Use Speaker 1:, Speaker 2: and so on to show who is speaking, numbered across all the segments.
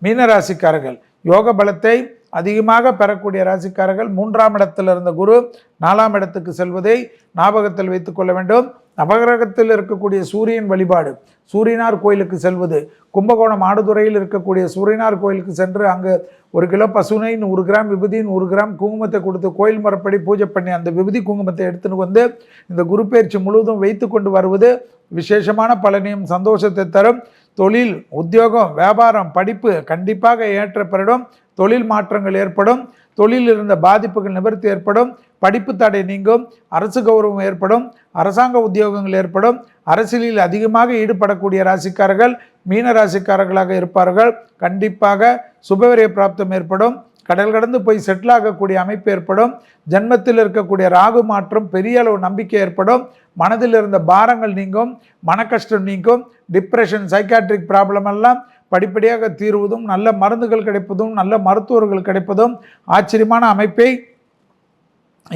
Speaker 1: மீனராசிக்காரர்கள் யோக பலத்தை அதிகமாக பெறக்கூடிய ராசிக்காரர்கள் 3ஆம் இடத்தில் இருந்த குரு 4ஆம் இடத்துக்கு செல்வதை ஞாபகத்தில் வைத்துக் கொள்ள வேண்டும். நவகிரகத்தில் இருக்கக்கூடிய சூரியன் வழிபாடு, சூரியனார் கோயிலுக்கு செல்வது, கும்பகோணம் ஆடுதுறையில் இருக்கக்கூடிய சூரியனார் கோயிலுக்கு சென்று அங்கு 1 கிலோ பசுனை 100 கிராம் விபூதி 100 கிராம் குங்குமத்தை கொடுத்து கோயில் முறைப்படி பூஜை பண்ணி அந்த விபூதி குங்குமத்தை எடுத்துன்னு வந்து இந்த குரு பயிற்சி முழுவதும் வைத்து கொண்டு வருவது விசேஷமான பலனையும் சந்தோஷத்தை தரும். தொழில், உத்தியோகம், வியாபாரம், படிப்பு கண்டிப்பாக ஏற்ற பெறடும். தொழில் மாற்றங்கள் ஏற்படும். தொழிலில் இருந்த பாதிப்புகள் நிவர்த்தி ஏற்படும். படிப்பு தடை நீங்கும். அரசு கௌரவம் ஏற்படும். அரசாங்க உத்தியோகங்கள் ஏற்படும். அரசியலில் அதிகமாக ஈடுபடக்கூடிய ராசிக்காரர்கள் மீன ராசிக்காரர்களாக இருப்பார்கள். கண்டிப்பாக சுபவிரய பிராப்தம் ஏற்படும். கடல் கடந்து போய் செட்டில் ஆகக்கூடிய அமைப்பு ஏற்படும். ஜன்மத்தில் இருக்கக்கூடிய ராகு மாற்றம் பெரிய அளவு நம்பிக்கை ஏற்படும். மனதில் இருந்த பாரங்கள் நீங்கும். மன கஷ்டம் நீங்கும். டிப்ரெஷன், சைக்காட்ரிக் ப்ராப்ளம் எல்லாம் படிப்படியாக தீர்வதும், நல்ல மருந்துகள் கிடைப்பதும், நல்ல மருத்துவர்கள் கிடைப்பதும் ஆச்சரியமான அமைப்பை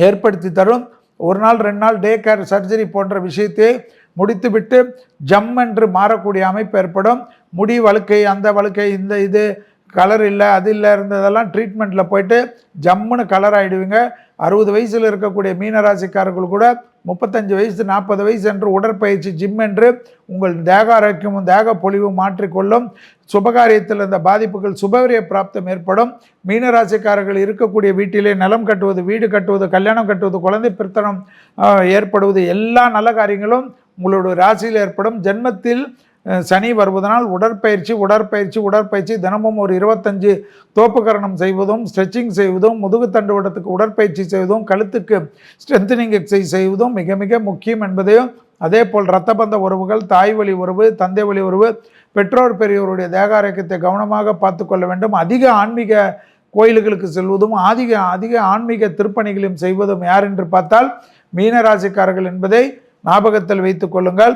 Speaker 1: ஏற்படுத்தி தரும். 1 நாள் 2 நாள் டே கேர் சர்ஜரி போன்ற விஷயத்தை முடித்துவிட்டு ஜம் என்று மாறக்கூடிய அமைப்பு ஏற்படும். முடி வழுக்கை, அந்த வழுக்கை, இந்த இது கலர் இல்லை, அது இல்லை இருந்ததெல்லாம் ட்ரீட்மெண்ட்டில் போயிட்டு ஜம்முன்னு கலர் ஆகிடுவீங்க. 60 வயசில் இருக்கக்கூடிய மீனராசிக்காரர்கள் கூட 35 வயசு 40 வயசு என்று உடற்பயிற்சி ஜிம் என்று உங்கள் தேக ஆரோக்கியமும் தேக பொலிவும் மாற்றிக்கொள்ளும். சுபகாரியத்தில் இருந்த பாதிப்புகள் சுபவிரய பிராப்தம் ஏற்படும். மீனராசிக்காரர்கள் இருக்கக்கூடிய வீட்டிலே நிலம் கட்டுவது, வீடு கட்டுவது, கல்யாணம் கட்டுவது, குழந்தை பிறத்தனம் ஏற்படுவது, எல்லா நல்ல காரியங்களும் உங்களுடைய ராசியில் ஏற்படும். ஜென்மத்தில் சனி வருவதனால் உடற்பயிற்சி தினமும் ஒரு 25 தோப்புக்கரணம் செய்வதும், ஸ்ட்ரெச்சிங் செய்வதும், முதுகு தண்டுவடத்துக்கு உடற்பயிற்சி செய்வதும், கழுத்துக்கு ஸ்ட்ரென்தனிங் எக்ஸசைஸ் செய்வதும் மிக மிக முக்கியம் என்பதையும், அதே போல் இரத்த பந்த உறவுகள், தாய் வழி உறவு, தந்தை வழி உறவு, பெற்றோர் பெரியவருடைய தேக ஆரோக்கியத்தை கவனமாக பார்த்து கொள்ள வேண்டும். அதிக ஆன்மீக கோயில்களுக்கு செல்வதும் அதிக ஆன்மீக திருப்பணிகளையும் செய்வதும் யார் என்று பார்த்தால் மீனராசிக்காரர்கள் என்பதை ஞாபகத்தில் வைத்துக் கொள்ளுங்கள்.